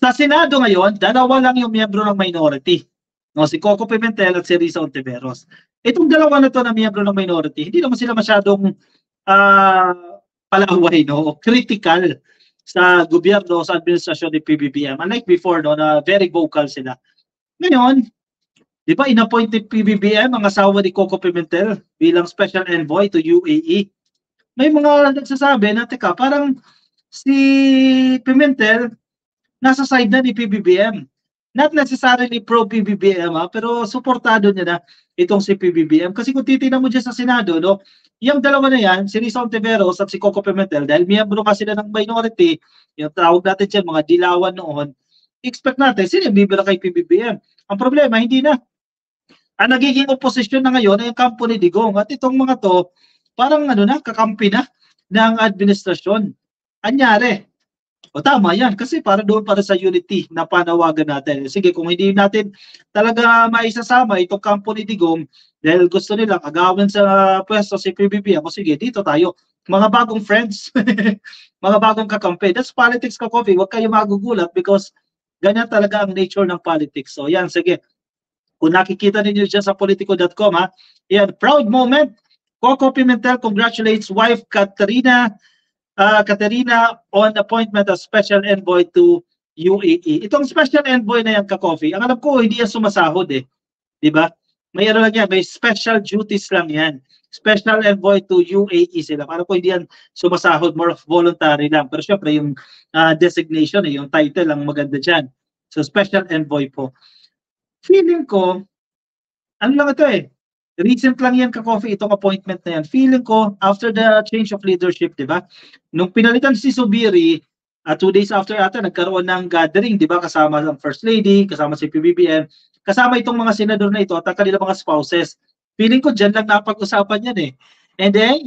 Sa Senado ngayon, dalawa lang yung miyembro ng minority. No, si Coco Pimentel at si Risa Ontiveros. Itong dalawa na to na miyembro ng minority, hindi naman sila masyadong palaway, no, critical sa gobyerno, sa administrasyon ni PBBM. Unlike before, no, na very vocal sila. Ngayon, di ba, inappoint ni PBBM ang asawa ni Coco Pimentel bilang special envoy to UAE. May mga nagsasabi na, teka, parang si Pimentel nasa side na ni PBBM. Not necessarily pro-PBBM, pero suportado niya na itong si PBBM. Kasi kung titignan mo dyan sa Senado, no, yung dalawa na yan, si Risa Ontiveros at si Coco Pimentel, dahil miyembro ka sila ng minority, yung tawag natin dyan, mga dilawan noon, expect natin, sila bibira kay PBBM. Ang problema, hindi na. Ang nagiging oposisyon na ngayon ay ang kampo ni Digong. At itong mga to, parang kakampi na ng administrasyon. Anyari, o tama yan, kasi para sa unity na panawagan natin. Sige, kung hindi natin talaga maisasama itong kampo ni Digong, dahil gusto nila agawin sa pwesto si PBBM, o sige, dito tayo. Mga bagong friends, mga bagong kakampi. That's politics, Ka-Coffee. Huwag kayo magugulat because ganyan talaga ang nature ng politics. So yan, sige. Kung nakikita ninyo dyan sa politico.com, yan, proud moment. Coco Pimentel congratulates wife Caterina on appointment as special envoy to UAE. Itong special envoy na yan, Ka-Coffee, ang alam ko, hindi yan sumasahod eh. Diba? May ano lang yan, may special duties lang yan. Special envoy to UAE sila. Parang ko hindi yan sumasahod, more of voluntary lang. Pero syempre, yung designation, yung title ang maganda dyan. So, special envoy po. Feeling ko, ano lang ito eh, recent lang yan, Ka-Coffee, itong appointment na yan. Feeling ko, after the change of leadership, di ba? Nung pinalitan si Zubiri, 2 days after ata, nagkaroon ng gathering, di ba? Kasama ang First Lady, kasama si PBBM, kasama itong mga senador na ito at ang kanilang mga spouses. Feeling ko, dyan lang napag-usapan yan eh. And then,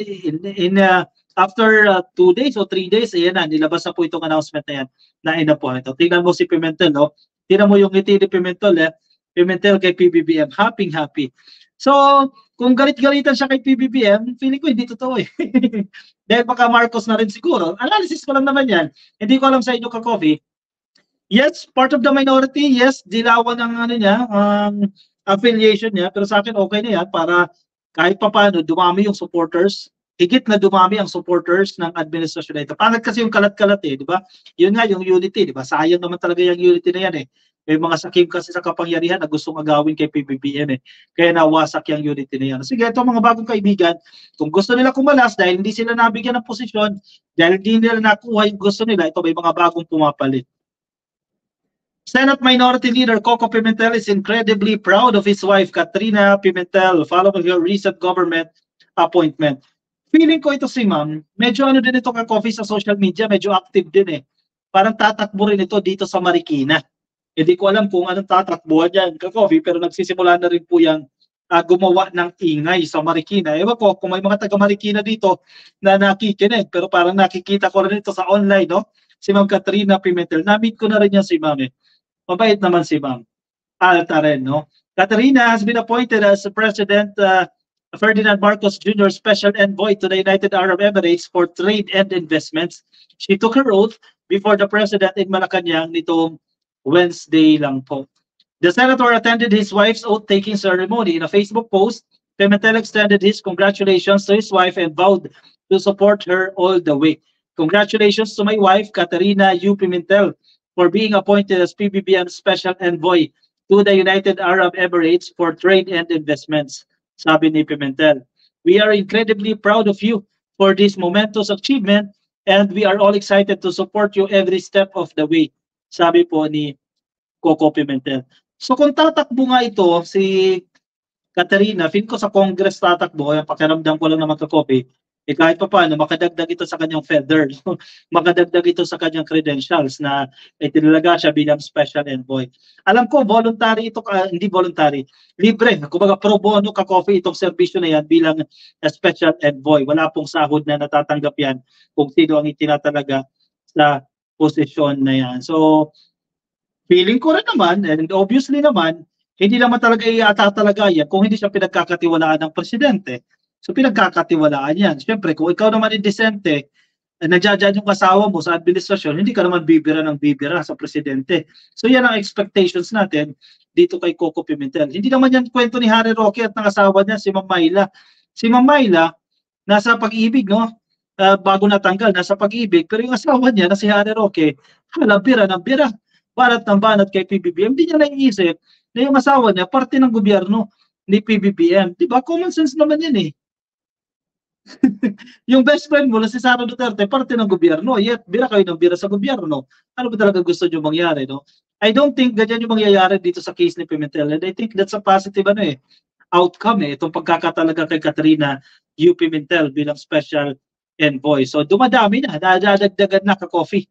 after 2 days o 3 days, ayan na, nilabas na po itong announcement na yan, na in-appoint. Tingnan mo si Pimentel, no? Tingnan mo yung ngiti ni Pimentel kay PBBM, happy. So, kung galit-galitan siya kay PBBM, feeling ko hindi totoo eh. Dahil baka Marcos na rin siguro. Analysis ko lang naman yan. Hindi ko alam sa inyo, Ka-Coffee. Yes, part of the minority. Yes, dilawan ang affiliation niya. Pero sa akin, okay na yan para kahit papaano, dumami yung supporters. Higit na dumami ang supporters ng administrasyon na ito. Pangat kasi yung kalat-kalat eh, di ba? Yun nga, yung unity, di ba? Sayang naman talaga yung unity na yan eh. May mga sakim kasi sa kapangyarihan na gustong agawin kay PBBM eh. Kaya nawasak yung unity na yan. Sige, ito mga bagong kaibigan, kung gusto nila kumalas dahil hindi sila nabigyan ng posisyon, dahil hindi nila nakuha yung gusto nila, ito may mga bagong pumapalit. Senate Minority Leader Coco Pimentel is incredibly proud of his wife Caterina Pimentel following her recent government appointment. Feeling ko ito si ma'am, medyo din ito, Ka-Coffee, sa social media, medyo active din eh. Parang tatakbo rin ito dito sa Marikina. Hindi ko alam kung anong tatakbuhan yan, Ka-Coffee, pero nagsisimula na rin po yung gumawa ng ingay sa Marikina. Ewan ko kung may mga taga Marikina dito na nakikinig, pero parang nakikita ko rin ito sa online, no? Si Ma'am Caterina Pimentel. Na-meet ko na rin yan si Ma'am eh. Mabait naman si Ma'am. Alta rin, no? Caterina has been appointed as President Ferdinand Marcos Jr. Special Envoy to the United Arab Emirates for Trade and Investments. She took her oath before the President in Malacanang nitong Wednesday lang po. The senator attended his wife's oath-taking ceremony. In a Facebook post, Pimentel extended his congratulations to his wife and vowed to support her all the way. Congratulations to my wife, Caterina U. Pimentel, for being appointed as PBBM Special Envoy to the United Arab Emirates for Trade and Investments, sabi ni Pimentel. We are incredibly proud of you for this momentous achievement and we are all excited to support you every step of the way, sabi po ni Coco Pimentel. So kung tatakbo nga ito, si Caterina, feel ko sa Congress tatakbo, yung pakiramdam ko lang naman, Ka-Coffee, kahit pa paano, makadagdag ito sa kanyang feather, makadagdag ito sa kanyang credentials na tinalaga siya bilang special envoy. Alam ko, voluntary ito, hindi voluntary, libre, kumbaga pro bono, Ka-Coffee, itong serbisyo na yan bilang special envoy. Wala pong sahod na natatanggap yan kung sino ang itinatalaga sa posisyon na yan. So, feeling ko rin naman, and obviously naman, hindi naman talaga iatatalaga yan kung hindi siya pinagkakatiwalaan ng presidente. So pinagkakatiwalaan yan. Siyempre, kung ikaw naman indecente, Nagja-judge yung asawa mo sa administrasyon, hindi ka naman bibira ng bibira sa presidente. So yan ang expectations natin dito kay Coco Pimentel. Hindi naman yan kwento ni Harry Roque at ng asawa niya, si Ma'am Myla. Si Ma'am Myla, nasa pag-ibig, no? Bago natanggal, nasa pag-ibig. Pero yung asawa niya na si Harry Roque, bira ng bira. Banat ng banat kay PBBM. Hindi niya naiisip na yung asawa niya, parte ng gobyerno ni PBBM. Diba? Common sense naman yan eh. Yung best friend mo na si Sara Duterte, parte ng gobyerno, yet bira kayo ng bira sa gobyerno. Ano ba talaga gusto nyo mangyari, no? I don't think ganyan yung mangyayari dito sa case ni Pimentel, and I think that's a positive outcome itong pagkakatalaga kay Katrina U. Pimentel bilang special envoy. So dumadami na, dadagdagan na ka-coffee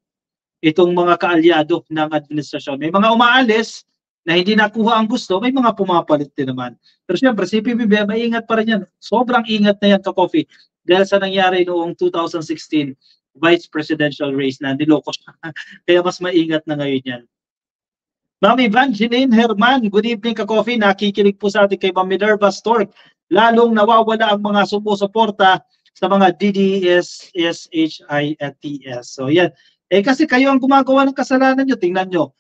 itong mga kaalyado ng administrasyon. May mga umaalis na hindi nakuha ang gusto, may mga pumapalit din naman. Pero siyempre, si PBBM, may ingat pa rin yan. Sobrang ingat na yan ka-coffee dahil sa nangyari noong 2016 vice presidential race na niloko siya. Kaya mas maingat na ngayon yan. Ma'am Evangeline Herman, good evening ka-coffee. Nakikinig po sa atin kay Ma'am Minerva Stork. Lalong nawawala ang mga sumusuporta sa mga DDS, SHI at TS. So yan. Kasi kayo ang gumagawa ng kasalanan nyo. Tingnan nyo.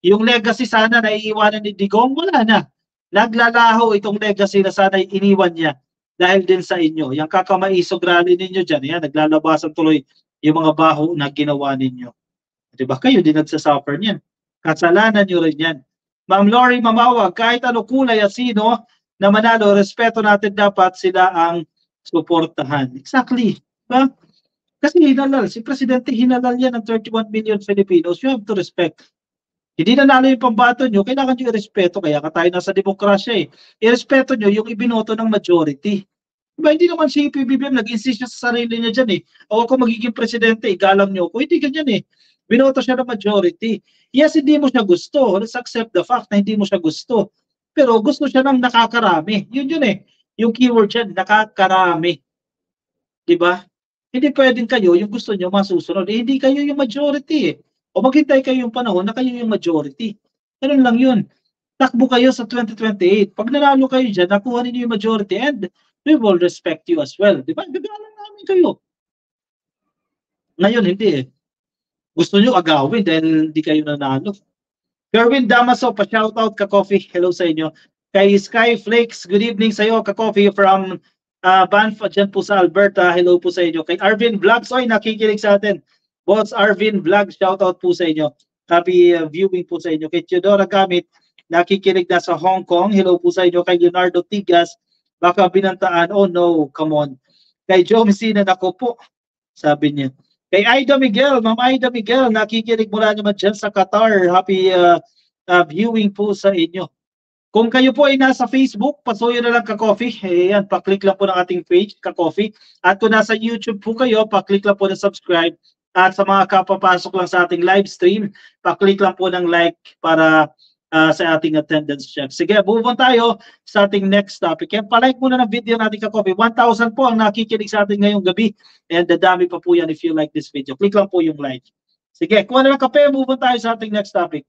Yung legacy sana na iiwanan ni Digong, wala na. Naglalaho itong legacy na sana iniwan niya dahil din sa inyo. Yung kakamaisog rally ninyo dyan, yan, naglalabasan tuloy yung mga baho na ginawa ninyo. Diba? Kayo din nagsasuffer niyan. Kasalanan nyo rin yan. Ma'am Lori Mamawag, kahit ano kulay at sino na manalo, respeto natin, dapat sila ang suportahan. Exactly. Diba? Kasi hinalal, si Presidente hinalal yan ng 31 million Filipinos. You have to respect. Hindi nanalo yung pambato nyo, kailangan nyo irespeto. Kaya ka tayo nasa demokrasya eh. Irespeto nyo yung ibinoto ng majority. Diba, hindi naman si PBBM nag-insist siya sa sarili niya dyan eh. O ako magiging presidente, igalang nyo ako. Hindi ganyan eh. Binoto siya ng majority. Yes, hindi mo siya gusto. Let's accept the fact na hindi mo siya gusto. Pero gusto siya ng nakakarami. Yun eh. Yung keyword yan, nakakarami. Diba? Hindi pwedeng kayo, yung gusto nyo masusunod. Hindi kayo yung majority eh. O maghintay kayo yung panahon na kayo yung majority. Ganun lang yun. Takbo kayo sa 2028. Pag nanalo kayo dyan, nakuha ninyo yung majority and we will respect you as well. Di ba? Gagalang namin kayo. Ngayon, hindi eh. Gusto nyo agawin dahil hindi kayo nanalo. Kerwin Damaso, pa-shoutout ka-coffee. Hello sa inyo. Kay Skyflakes, good evening sa iyo ka-coffee from Banff, dyan po sa Alberta. Hello po sa inyo. Kay Arvin Vlogs, oy, nakikinig sa atin. Boss Arvin Vlog, shoutout po sa inyo. Happy viewing po sa inyo. Kay Theodora Gamit, nakikinig na sa Hong Kong. Hello po sa inyo. Kay Leonardo Tigas, baka binantaan. Oh no, come on. Kay Joe Messina, nako po, sabi niya. Kay Aida Miguel, Ma'am Aida Miguel, nakikinig mula naman dyan sa Qatar. Happy viewing po sa inyo. Kung kayo po ay nasa Facebook, pasuyo na lang ka-coffee. Ayan, paklik lang po ng ating page, ka-coffee. At kung nasa YouTube po kayo, paklik lang po ng subscribe. At sa mga kapapasok lang sa ating live stream, paklik lang po ng like para sa ating attendance check. Sige, move on tayo sa ating next topic. Kaya palike muna ng video natin ka-coffee. 1,000 po ang nakikinig sa ating ngayong gabi. And dadami pa po yan if you like this video. Click lang po yung like. Sige, kuha na lang kape, move on tayo sa ating next topic.